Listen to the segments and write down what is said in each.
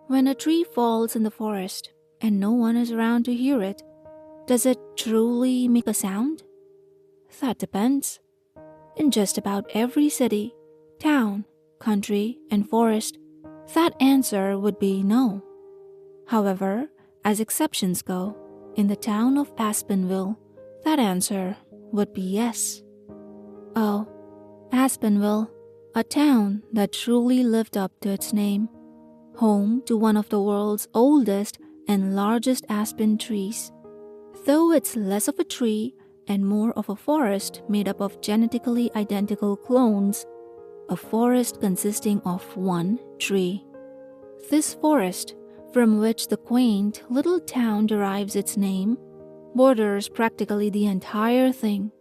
When a tree falls in the forest and no one is around to hear it, does it truly make a sound? That depends. In just about every city, town, country, and forest, that answer would be no. However, as exceptions go, in the town of Aspenville, that answer would be yes. Oh, Aspenville, a town that truly lived up to its name, home to one of the world's oldest and largest aspen trees. Though it's less of a tree and more of a forest made up of genetically identical clones, a forest consisting of one tree. This forest, from which the quaint little town derives its name, borders practically the entire thing,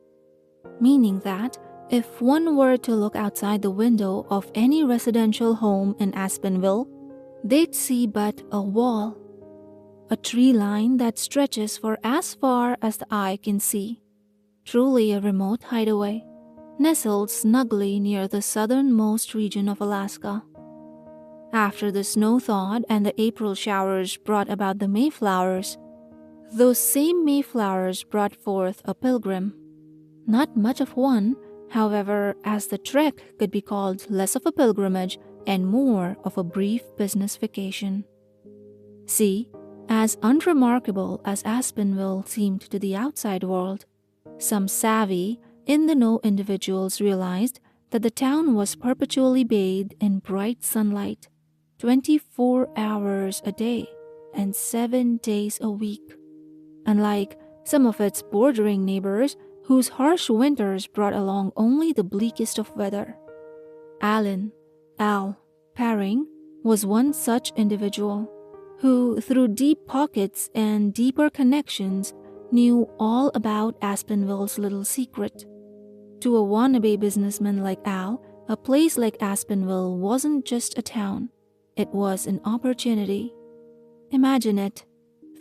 meaning that if one were to look outside the window of any residential home in Aspenville, they'd see but a wall, a tree line that stretches for as far as the eye can see. Truly a remote hideaway, nestled snugly near the southernmost region of Alaska. After the snow thawed and the April showers brought about the Mayflowers, those same Mayflowers brought forth a pilgrim. Not much of one, however, as the trek could be called less of a pilgrimage and more of a brief business vacation. See, as unremarkable as Aspenville seemed to the outside world, some savvy, in-the-know individuals realized that the town was perpetually bathed in bright sunlight, 24 hours a day and 7 days a week. Unlike some of its bordering neighbors whose harsh winters brought along only the bleakest of weather. Al Paring was one such individual who, through deep pockets and deeper connections, knew all about Aspenville's little secret. To a wannabe businessman like Al, a place like Aspenville wasn't just a town, it was an opportunity. Imagine it,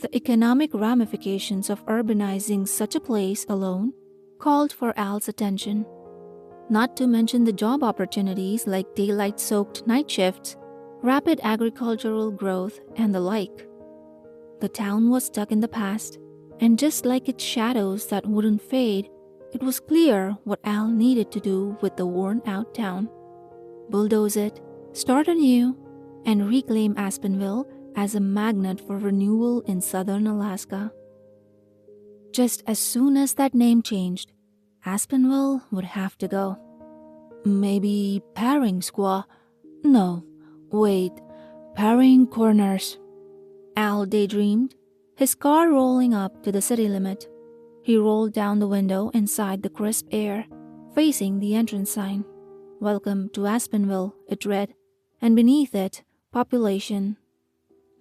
the economic ramifications of urbanizing such a place alone called for Al's attention. Not to mention the job opportunities like daylight-soaked night shifts, rapid agricultural growth, and the like. The town was stuck in the past, and just like its shadows that wouldn't fade, it was clear what Al needed to do with the worn-out town. Bulldoze it, start anew, and reclaim Aspenville as a magnet for renewal in southern Alaska. Just as soon as that name changed, Aspenville would have to go. Maybe Paring Squaw? No, wait, Paring Corners. Al daydreamed, his car rolling up to the city limit. He rolled down the window inside the crisp air, facing the entrance sign. Welcome to Aspenville, it read, and beneath it, population.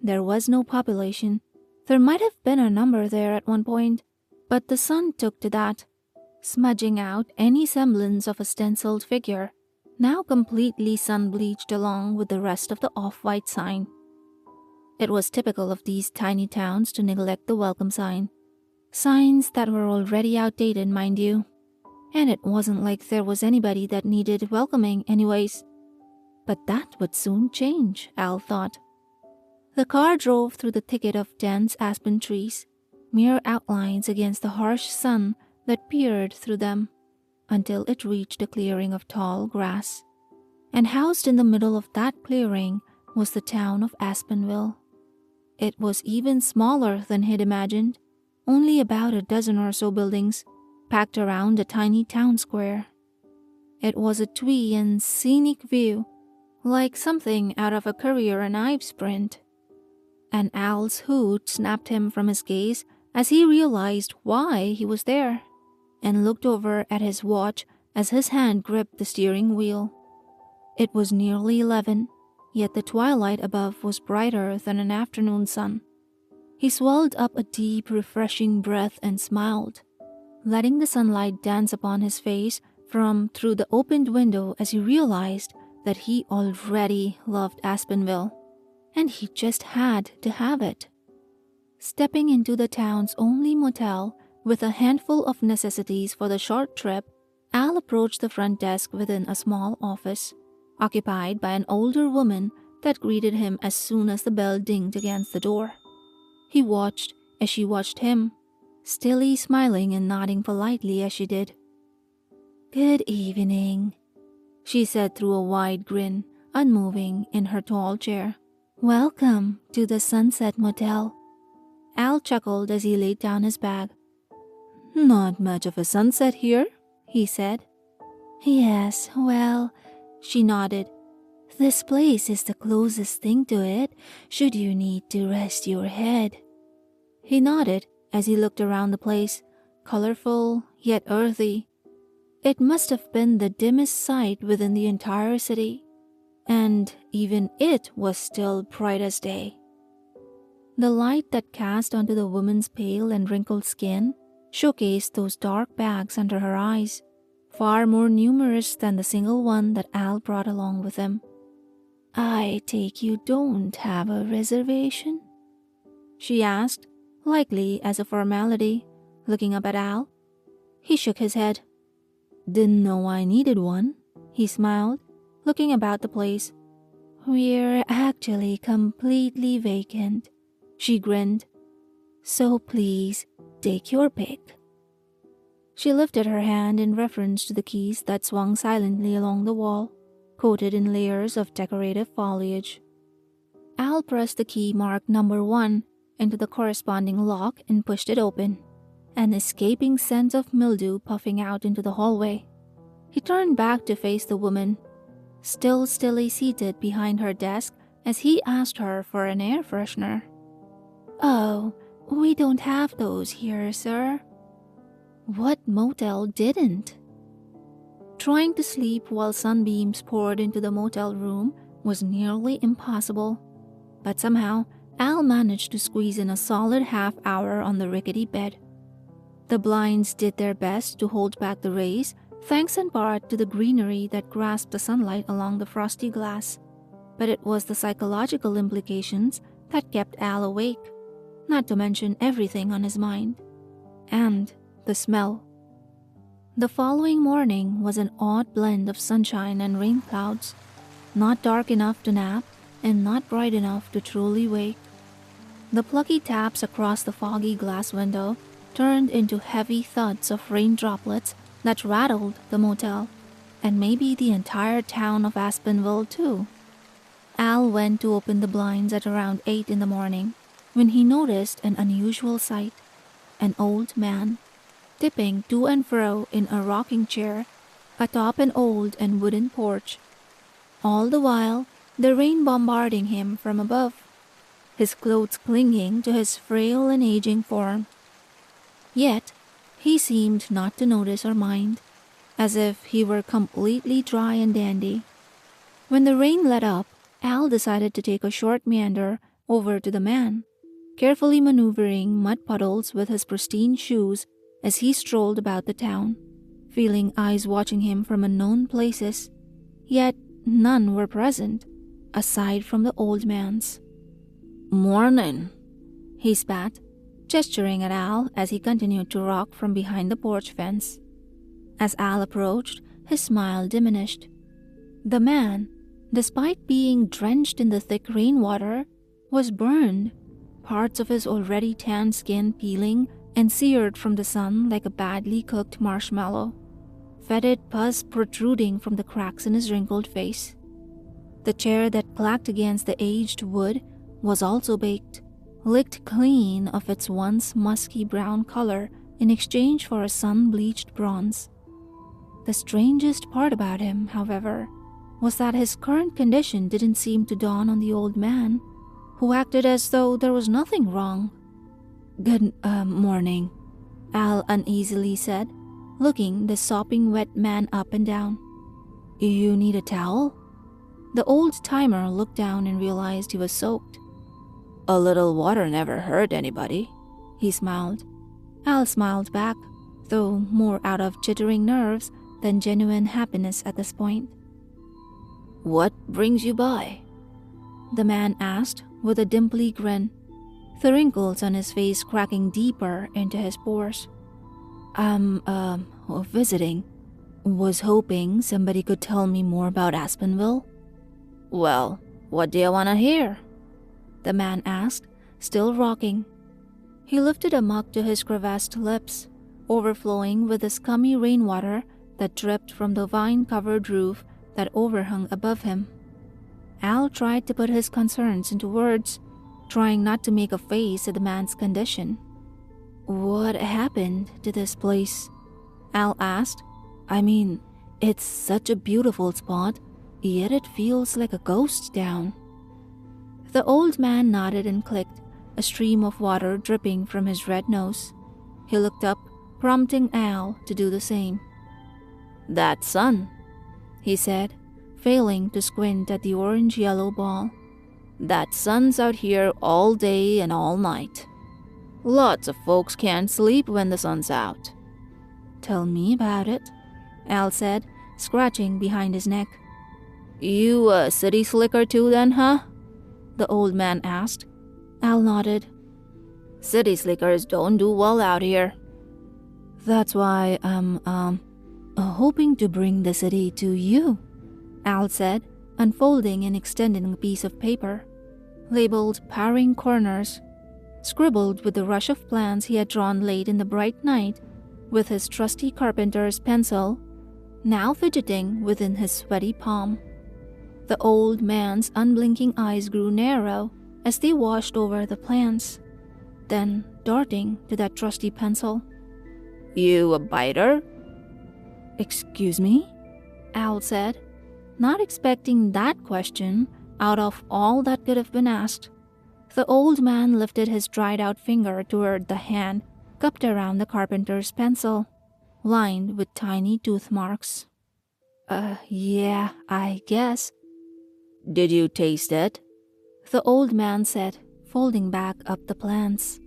There was no population. There might have been a number there at one point, but the sun took to that, smudging out any semblance of a stenciled figure, now completely sun-bleached along with the rest of the off-white sign. It was typical of these tiny towns to neglect the welcome sign. Signs that were already outdated, mind you. And it wasn't like there was anybody that needed welcoming anyways. But that would soon change, Al thought. The car drove through the thicket of dense aspen trees, mere outlines against the harsh sun that peered through them, until it reached a clearing of tall grass. And housed in the middle of that clearing was the town of Aspenville. It was even smaller than he'd imagined, only about a dozen or so buildings, packed around a tiny town square. It was a twee and scenic view, like something out of a Currier and Ives print. And Al's hoot snapped him from his gaze as he realized why he was there, and looked over at his watch as his hand gripped the steering wheel. It was nearly 11, yet the twilight above was brighter than an afternoon sun. He swelled up a deep, refreshing breath and smiled, letting the sunlight dance upon his face from through the opened window as he realized that he already loved Aspenville, and he just had to have it. Stepping into the town's only motel with a handful of necessities for the short trip, Al approached the front desk within a small office, occupied by an older woman that greeted him as soon as the bell dinged against the door. He watched as she watched him, stilly smiling and nodding politely as she did. "Good evening," she said through a wide grin, unmoving in her tall chair. "Welcome to the Sunset Motel." Al chuckled as he laid down his bag. "Not much of a sunset here," he said. "Yes, well," she nodded. "This place is the closest thing to it, should you need to rest your head." He nodded as he looked around the place, colorful yet earthy. It must have been the dimmest sight within the entire city, and even it was still bright as day. The light that cast onto the woman's pale and wrinkled skin showcased those dark bags under her eyes, far more numerous than the single one that Al brought along with him. "I take you don't have a reservation?" she asked, likely as a formality, looking up at Al. He shook his head. "Didn't know I needed one," he smiled, looking about the place. "We're actually completely vacant," she grinned. "So please, take your pick." She lifted her hand in reference to the keys that swung silently along the wall, coated in layers of decorative foliage. Al pressed the key marked number 1 into the corresponding lock and pushed it open, an escaping scent of mildew puffing out into the hallway. He turned back to face the woman, still stilly seated behind her desk as he asked her for an air freshener. "Oh, we don't have those here, sir." What motel didn't? Trying to sleep while sunbeams poured into the motel room was nearly impossible, but somehow Al managed to squeeze in a solid half hour on the rickety bed. The blinds did their best to hold back the rays, thanks in part to the greenery that grasped the sunlight along the frosty glass, but it was the psychological implications that kept Al awake, not to mention everything on his mind. And the smell. The following morning was an odd blend of sunshine and rain clouds, not dark enough to nap and not bright enough to truly wake. The plucky taps across the foggy glass window turned into heavy thuds of rain droplets that rattled the motel, and maybe the entire town of Aspenville too. Al went to open the blinds at around 8 in the morning when he noticed an unusual sight. An old man, tipping to and fro in a rocking chair atop an old and wooden porch. All the while, the rain bombarding him from above, his clothes clinging to his frail and aging form. Yet, he seemed not to notice or mind, as if he were completely dry and dandy. When the rain let up, Al decided to take a short meander over to the man, carefully maneuvering mud puddles with his pristine shoes as he strolled about the town, feeling eyes watching him from unknown places, yet none were present, aside from the old man's. "Morning," he spat, gesturing at Al as he continued to rock from behind the porch fence. As Al approached, his smile diminished. The man, despite being drenched in the thick rainwater, was burned, parts of his already tanned skin peeling and seared from the sun like a badly cooked marshmallow, fetid pus protruding from the cracks in his wrinkled face. The chair that clacked against the aged wood was also baked, licked clean of its once musky brown color in exchange for a sun-bleached bronze. The strangest part about him, however, was that his current condition didn't seem to dawn on the old man, who acted as though there was nothing wrong. "Good morning," Al uneasily said, looking the sopping wet man up and down. "You need a towel?" The old-timer looked down and realized he was soaked. "A little water never hurt anybody," he smiled. Al smiled back, though more out of jittering nerves than genuine happiness at this point. "What brings you by?" the man asked with a dimply grin, the wrinkles on his face cracking deeper into his pores. I'm visiting. Was hoping somebody could tell me more about Aspenville." "Well, What do you want to hear?" the man asked, still rocking. He lifted a mug to his crevassed lips, overflowing with the scummy rainwater that dripped from the vine-covered roof that overhung above him. Al tried to put his concerns into words, trying not to make a face at the man's condition. "What happened to this place?" Al asked. "I mean, it's such a beautiful spot, yet it feels like a ghost town." The old man nodded and clicked, a stream of water dripping from his red nose. He looked up, prompting Al to do the same. "That sun," he said, failing to squint at the orange-yellow ball. "That sun's out here all day and all night. Lots of folks can't sleep when the sun's out." "Tell me about it," Al said, scratching behind his neck. "You a city slicker too then, huh?" the old man asked. Al nodded. "City slickers don't do well out here." "That's why I'm, hoping to bring the city to you," Al said, unfolding and extending a piece of paper, labeled Paring Corners, scribbled with the rush of plans he had drawn late in the bright night with his trusty carpenter's pencil, now fidgeting within his sweaty palm. The old man's unblinking eyes grew narrow as they washed over the plans, then darting to that trusty pencil. "You a biter?" "Excuse me?" Al said, not expecting that question out of all that could have been asked. The old man lifted his dried-out finger toward the hand cupped around the carpenter's pencil, lined with tiny tooth marks. Yeah, I guess." "Did you taste it?" the old man said, folding back up the plans.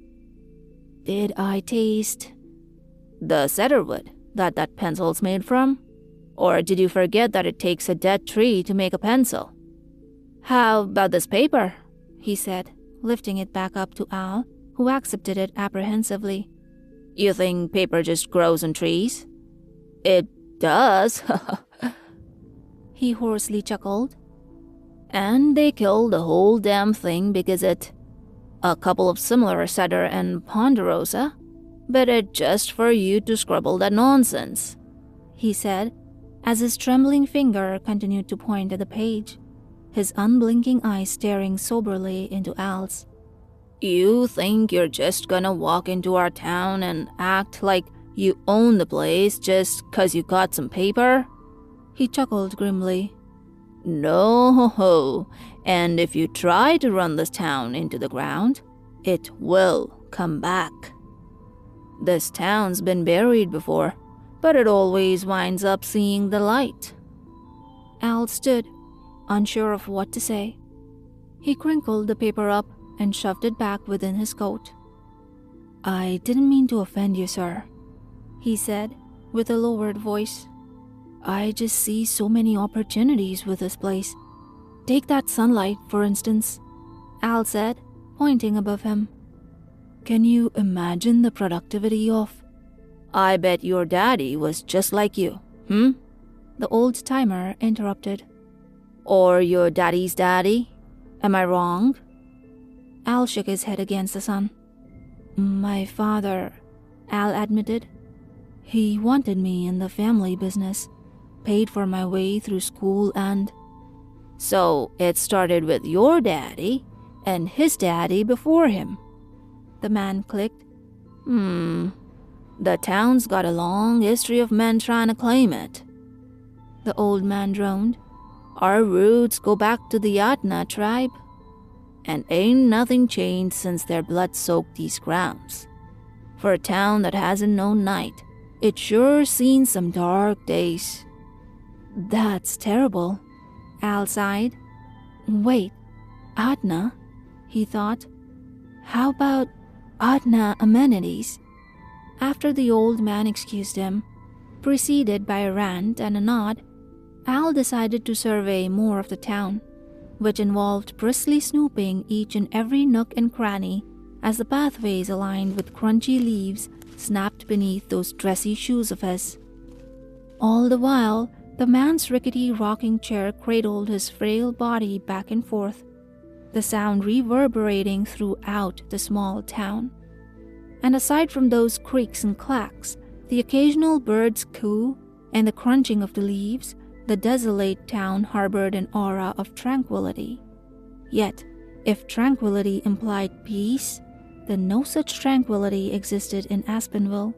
"Did I taste the cedarwood that pencil's made from? Or did you forget that it takes a dead tree to make a pencil?" "How about this paper?" he said, lifting it back up to Al, who accepted it apprehensively. "You think paper just grows on trees?" "It does," he hoarsely chuckled. "And they killed the whole damn thing because a couple of similar cedar and ponderosa bit it just for you to scribble that nonsense," he said, as his trembling finger continued to point at the page, his unblinking eyes staring soberly into Al's. "You think you're just gonna walk into our town and act like you own the place just 'cause you got some paper?" He chuckled grimly. "No, and if you try to run this town into the ground, it will come back. This town's been buried before, but it always winds up seeing the light." Al stood, unsure of what to say. He crinkled the paper up and shoved it back within his coat. "I didn't mean to offend you, sir," he said, with a lowered voice. "I just see so many opportunities with this place. Take that sunlight, for instance," Al said, pointing above him. "Can you imagine the productivity of—" "I bet your daddy was just like you, the old-timer interrupted. "Or your daddy's daddy? Am I wrong?" Al shook his head against the sun. "My father," Al admitted. "He wanted me in the family business, paid for my way through school and—" "So it started with your daddy and his daddy before him," the man clicked. The town's got a long history of men trying to claim it." The old man droned. "Our roots go back to the Yatna tribe, and ain't nothing changed since their blood soaked these grounds. For a town that hasn't known night, it's sure seen some dark days." "That's terrible," Al sighed. "Wait, Adna?" he thought. "How about Adna amenities?" After the old man excused him, preceded by a rant and a nod, Al decided to survey more of the town, which involved briskly snooping each and every nook and cranny as the pathways aligned with crunchy leaves snapped beneath those dressy shoes of his. All the while, The man's rickety rocking chair cradled his frail body back and forth, the sound reverberating throughout the small town. And aside from those creaks and clacks, the occasional bird's coo, and the crunching of the leaves, the desolate town harbored an aura of tranquility. Yet, if tranquility implied peace, then no such tranquility existed in Aspenville.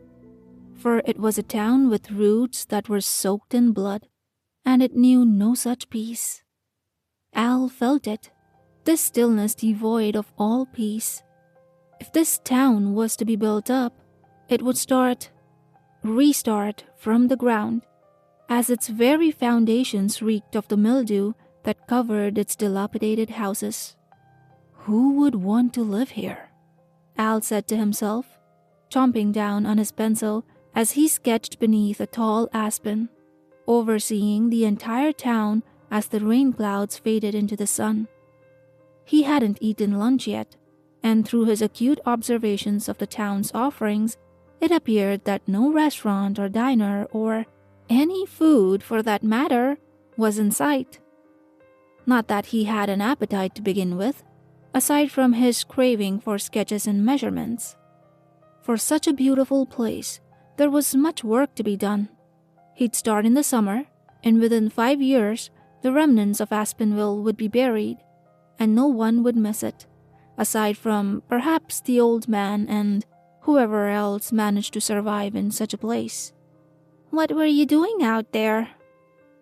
For it was a town with roots that were soaked in blood, and it knew no such peace. Al felt it, this stillness devoid of all peace. If this town was to be built up, it would restart from the ground, as its very foundations reeked of the mildew that covered its dilapidated houses. Who would want to live here? Al said to himself, chomping down on his pencil as he sketched beneath a tall aspen, overseeing the entire town as the rain clouds faded into the sun. He hadn't eaten lunch yet, and through his acute observations of the town's offerings, it appeared that no restaurant or diner or any food for that matter was in sight. Not that he had an appetite to begin with, aside from his craving for sketches and measurements. For such a beautiful place, there was much work to be done. He'd start in the summer, and within 5 years, the remnants of Aspenville would be buried, and no one would miss it, aside from perhaps the old man and whoever else managed to survive in such a place. "What were you doing out there?"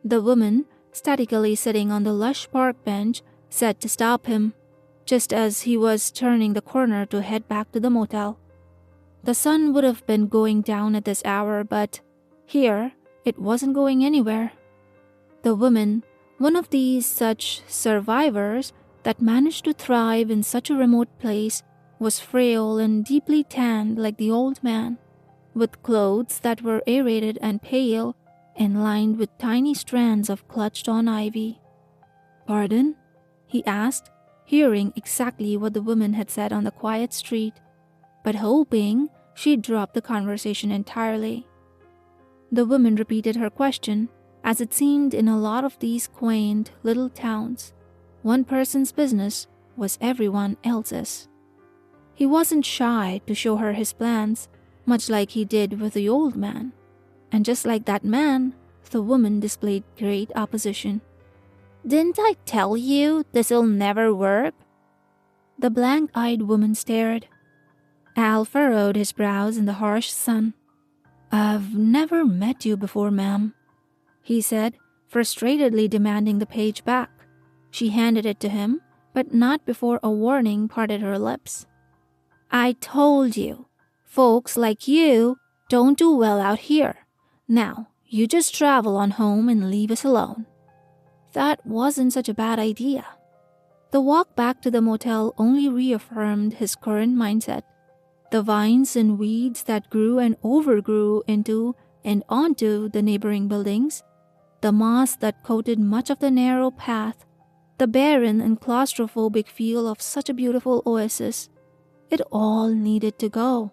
The woman, statically sitting on the lush park bench, said to stop him, just as he was turning the corner to head back to the motel. The sun would have been going down at this hour, but here it wasn't going anywhere. The woman, one of these such survivors that managed to thrive in such a remote place, was frail and deeply tanned like the old man, with clothes that were aerated and pale and lined with tiny strands of clutched-on ivy. "Pardon?" he asked, hearing exactly what the woman had said on the quiet street, but hoping she'd drop the conversation entirely. The woman repeated her question, as it seemed in a lot of these quaint little towns. One person's business was everyone else's. He wasn't shy to show her his plans, much like he did with the old man. And just like that man, the woman displayed great opposition. "Didn't I tell you this'll never work?" The blank-eyed woman stared. Al furrowed his brows in the harsh sun. "I've never met you before, ma'am," he said, frustratedly demanding the page back. She handed it to him, but not before a warning parted her lips. "I told you, folks like you don't do well out here. Now, you just travel on home and leave us alone." That wasn't such a bad idea. The walk back to the motel only reaffirmed his current mindset. The vines and weeds that grew and overgrew into and onto the neighboring buildings, the moss that coated much of the narrow path, the barren and claustrophobic feel of such a beautiful oasis, it all needed to go.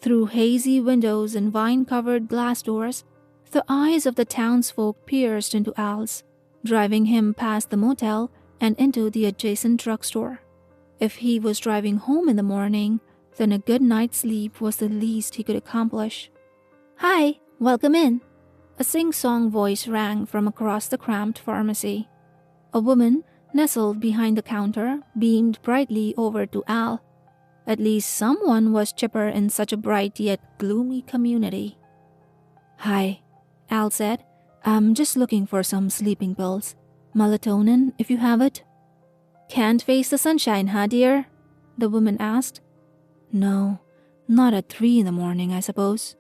Through hazy windows and vine-covered glass doors, the eyes of the townsfolk pierced into Al's, driving him past the motel and into the adjacent drugstore. If he was driving home in the morning, then a good night's sleep was the least he could accomplish. "Hi, welcome in." A sing-song voice rang from across the cramped pharmacy. A woman, nestled behind the counter, beamed brightly over to Al. At least someone was chipper in such a bright yet gloomy community. "Hi," Al said. "I'm just looking for some sleeping pills. Melatonin, if you have it." "Can't face the sunshine, huh, dear?" the woman asked. "No, not at 3 in the morning, I suppose."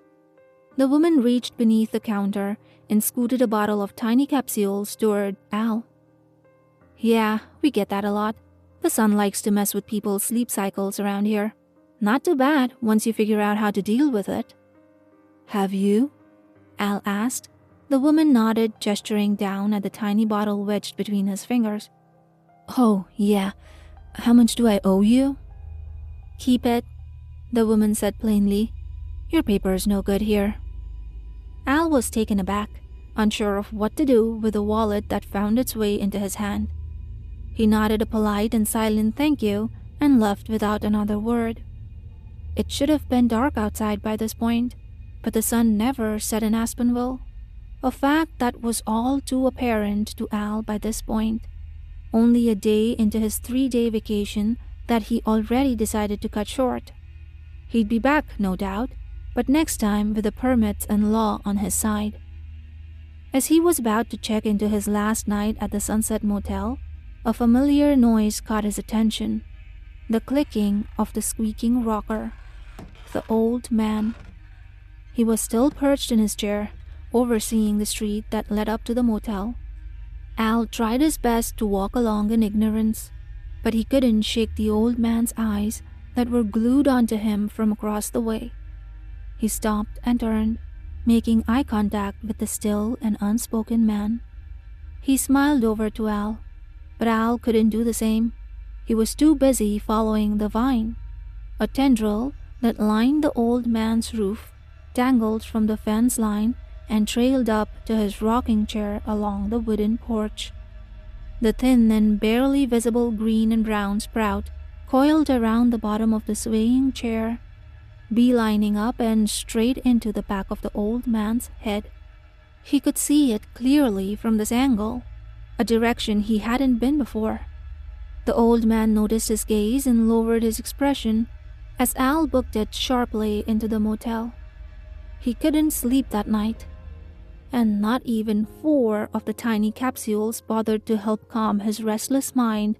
The woman reached beneath the counter and scooted a bottle of tiny capsules toward Al. "Yeah, we get that a lot. The sun likes to mess with people's sleep cycles around here. Not too bad once you figure out how to deal with it." "Have you?" Al asked. The woman nodded, gesturing down at the tiny bottle wedged between his fingers. "Oh, yeah. How much do I owe you?" "Keep it," the woman said plainly. "Your paper's no good here." Al was taken aback, unsure of what to do with the wallet that found its way into his hand. He nodded a polite and silent thank you and left without another word. It should have been dark outside by this point, but the sun never set in Aspenville, a fact that was all too apparent to Al by this point, only a day into his 3-day vacation that he already decided to cut short. He'd be back, no doubt, but next time with the permits and law on his side. As he was about to check into his last night at the Sunset Motel, a familiar noise caught his attention, the clicking of the squeaking rocker. The old man. He was still perched in his chair, overseeing the street that led up to the motel. Al tried his best to walk along in ignorance, but he couldn't shake the old man's eyes that were glued onto him from across the way. He stopped and turned, making eye contact with the still and unspoken man. He smiled over to Al, but Al couldn't do the same. He was too busy following the vine. A tendril that lined the old man's roof dangled from the fence line and trailed up to his rocking chair along the wooden porch. The thin and barely visible green and brown sprout coiled around the bottom of the swaying chair, beelining up and straight into the back of the old man's head. He could see it clearly from this angle, a direction he hadn't been before. The old man noticed his gaze and lowered his expression as Al booked it sharply into the motel. He couldn't sleep that night, and not even 4 of the tiny capsules bothered to help calm his restless mind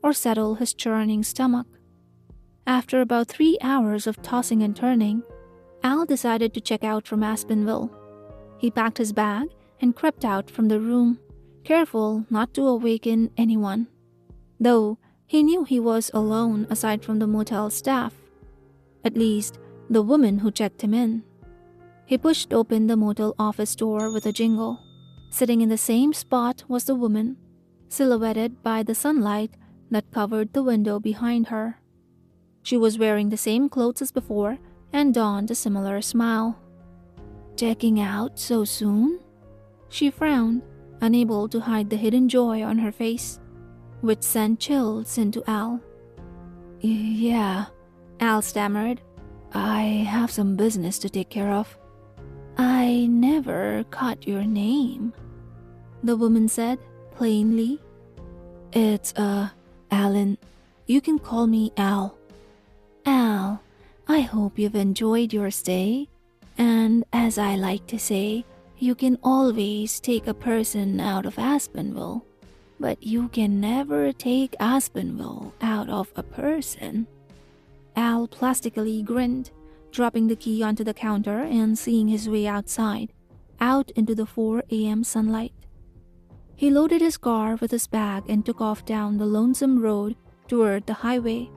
or settle his churning stomach. After about 3 hours of tossing and turning, Al decided to check out from Aspenville. He packed his bag and crept out from the room, careful not to awaken anyone, though he knew he was alone aside from the motel staff, at least the woman who checked him in. He pushed open the motel office door with a jingle. Sitting in the same spot was the woman, silhouetted by the sunlight that covered the window behind her. She was wearing the same clothes as before and donned a similar smile. "Checking out so soon?" She frowned, unable to hide the hidden joy on her face, which sent chills into Al. "Yeah," Al stammered. "I have some business to take care of." "I never caught your name," the woman said, plainly. "It's, Alan. You can call me Al." "Al, I hope you've enjoyed your stay. And as I like to say, you can always take a person out of Aspenville, but you can never take Aspenville out of a person." Al plastically grinned, dropping the key onto the counter and seeing his way outside, out into the 4 a.m. sunlight. He loaded his car with his bag and took off down the lonesome road toward the highway,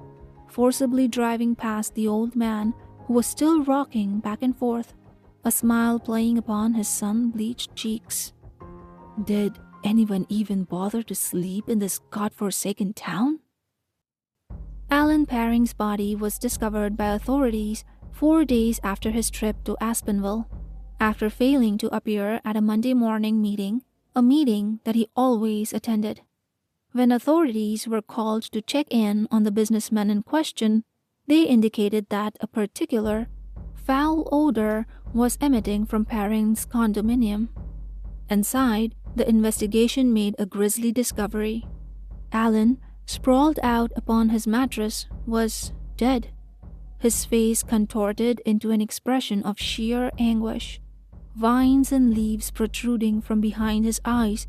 forcibly driving past the old man who was still rocking back and forth, a smile playing upon his sun-bleached cheeks. Did anyone even bother to sleep in this godforsaken town? Alan Paring's body was discovered by authorities 4 days after his trip to Aspenville, after failing to appear at a Monday morning meeting, a meeting that he always attended. When authorities were called to check in on the businessman in question, they indicated that a particular foul odor was emitting from Paring's condominium. Inside, the investigation made a grisly discovery. Alan, sprawled out upon his mattress, was dead, his face contorted into an expression of sheer anguish, vines and leaves protruding from behind his eyes,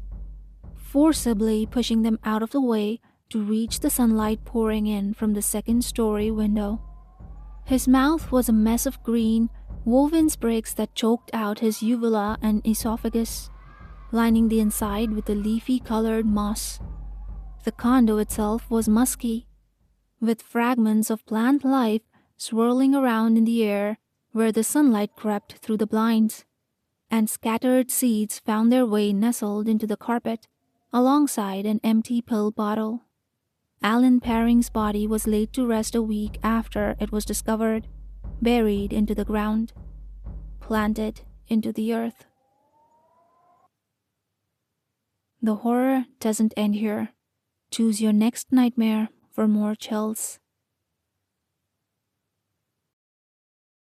forcibly pushing them out of the way to reach the sunlight pouring in from the second-story window. His mouth was a mess of green, woven sprigs that choked out his uvula and esophagus, lining the inside with a leafy-colored moss. The condo itself was musky, with fragments of plant life swirling around in the air where the sunlight crept through the blinds, and scattered seeds found their way nestled into the carpet alongside an empty pill bottle. Alan Paring's body was laid to rest a week after it was discovered, buried into the ground, planted into the earth. The horror doesn't end here. Choose your next nightmare for more chills.